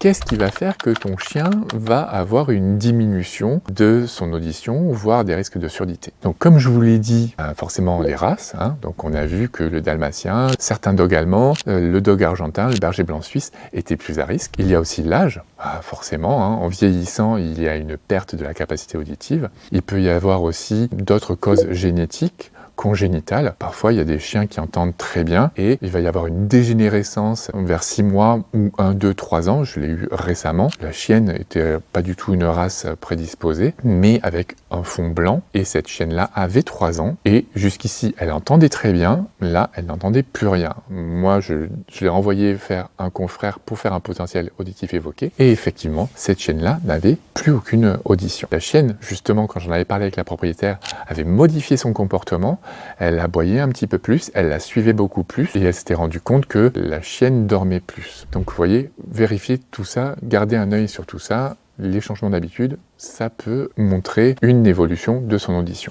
qu'est-ce qui va faire que ton chien va avoir une diminution de son audition, voire des risques de surdité? Donc comme je vous l'ai dit, forcément les races, donc on a vu que le dalmatien, certains dogs allemands, le dog argentin, le berger blanc suisse étaient plus à risque. Il y a aussi l'âge, forcément, en vieillissant il y a une perte de la capacité auditive. Il peut y avoir aussi d'autres causes génétiques, congénitale. Parfois, il y a des chiens qui entendent très bien et il va y avoir une dégénérescence vers 6 mois ou 1, 2, 3 ans. Je l'ai eu récemment. La chienne n'était pas du tout une race prédisposée, mais avec un fond blanc. Et cette chienne-là avait 3 ans et jusqu'ici, elle entendait très bien. Là, elle n'entendait plus rien. Moi, je l'ai renvoyé faire un confrère pour faire un potentiel auditif évoqué. Et effectivement, cette chienne-là n'avait plus aucune audition. La chienne, justement, quand j'en avais parlé avec la propriétaire, avait modifié son comportement. Elle aboyait un petit peu plus, elle la suivait beaucoup plus et elle s'était rendue compte que la chienne dormait plus. Donc vous voyez, vérifiez tout ça, gardez un œil sur tout ça, les changements d'habitude, ça peut montrer une évolution de son audition.